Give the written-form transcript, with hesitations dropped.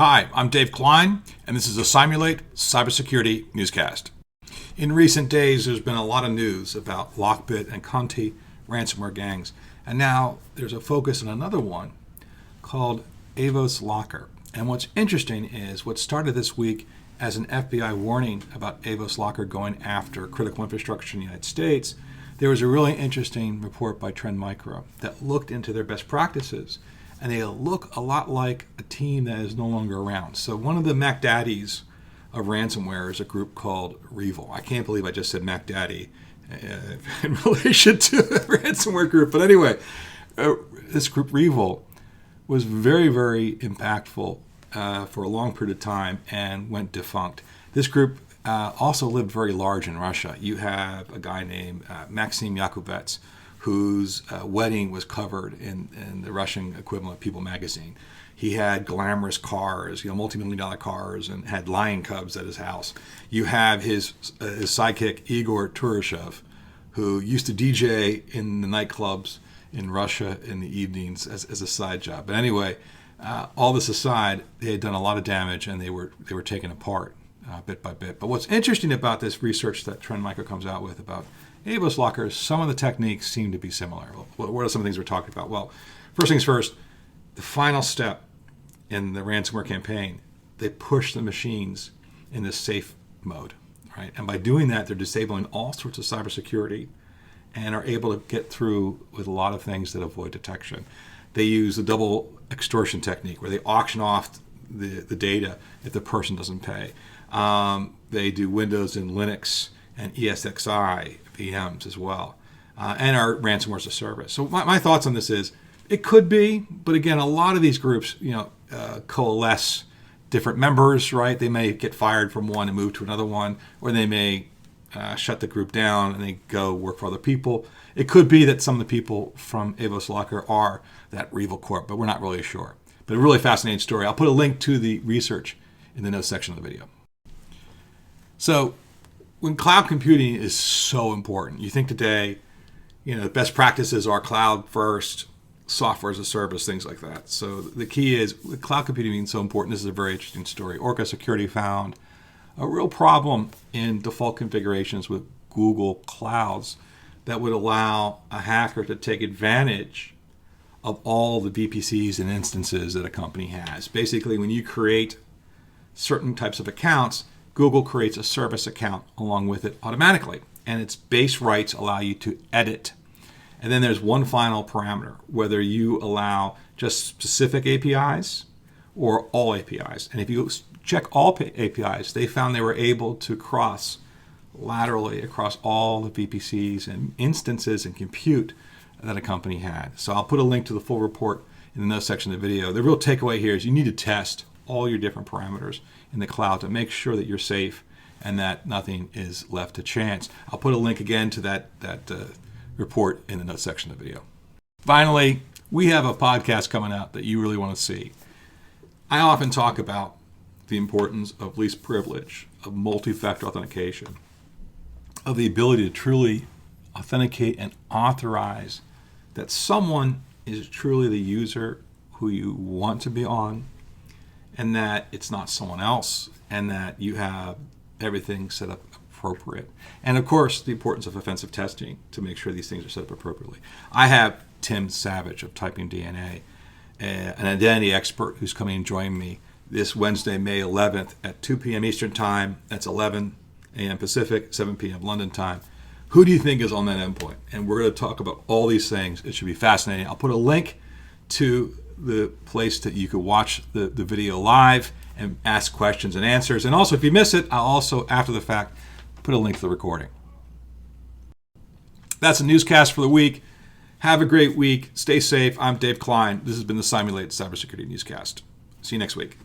Hi, I'm Dave Klein, and this is a Cymulate Cybersecurity Newscast. In recent days, there's been a lot of news about Lockbit and Conti ransomware gangs, and now there's a focus on another one called Avos Locker. And what's interesting is what started this week as an FBI warning about Avos Locker going after critical infrastructure in the United States. There was a really interesting report by Trend Micro that looked into their best practices, and they look a lot like a team that is no longer around. So one of the Mac Daddies of ransomware is a group called Revil. I can't believe I just said Mac Daddy in relation to the ransomware group. But anyway, this group Revil was very, very impactful for a long period of time and went defunct. This group also lived very large in Russia. You have a guy named Maxim Yakubets, whose wedding was covered in the Russian equivalent of People magazine. He had glamorous cars, multi-million-dollar cars, and had lion cubs at his house. You have his sidekick, Igor Turashev, who used to DJ in the nightclubs in Russia in the evenings as a side job. But anyway, all this aside, they had done a lot of damage, and they were taken apart bit by bit. But what's interesting about this research that Trend Micro comes out with about Avos Locker, some of the techniques seem to be similar. What are some of the things we're talking about? Well, first things first, the final step in the ransomware campaign, they push the machines in this safe mode, right? And by doing that, they're disabling all sorts of cybersecurity and are able to get through with a lot of things that avoid detection. They use the double extortion technique where they auction off the data if the person doesn't pay. They do Windows and Linux and ESXi VMs as well, and our ransomware as a service. So my thoughts on this is, it could be, but again, a lot of these groups, coalesce different members, right? They may get fired from one and move to another one, or they may shut the group down and they go work for other people. It could be that some of the people from Avos Locker are that Revil Corp, but we're not really sure. But a really fascinating story. I'll put a link to the research in the notes section of the video. So when cloud computing is so important, you think today, the best practices are cloud first, software as a service, things like that. So the key is, with cloud computing being so important, this is a very interesting story. Orca Security found a real problem in default configurations with Google Clouds that would allow a hacker to take advantage of all the VPCs and instances that a company has. Basically, when you create certain types of accounts, Google creates a service account along with it automatically, and its base rights allow you to edit. And then there's one final parameter, whether you allow just specific APIs or all APIs. And if you check all APIs, they found they were able to cross laterally across all the VPCs and instances and compute that a company had. So I'll put a link to the full report in the notes section of the video. The real takeaway here is you need to test all your different parameters in the cloud to make sure that you're safe and that nothing is left to chance. I'll put a link again to that report in the notes section of the video. Finally, we have a podcast coming out that you really want to see. I often talk about the importance of least privilege, of multi-factor authentication, of the ability to truly authenticate and authorize that someone is truly the user who you want to be on, and that it's not someone else, and that you have everything set up appropriate. And of course, the importance of offensive testing to make sure these things are set up appropriately. I have Tim Savage of Typing DNA, an identity expert who's coming and joining me this Wednesday, May 11th at 2 p.m. Eastern Time. That's 11 a.m. Pacific, 7 p.m. London time. Who do you think is on that endpoint? And we're going to talk about all these things. It should be fascinating. I'll put a link to the place that you could watch the video live and ask questions and answers. And also, if you miss it, I'll also, after the fact, put a link to the recording. That's a newscast for the week. Have a great week. Stay safe. I'm Dave Klein. This has been the Cymulate Cybersecurity Newscast. See you next week.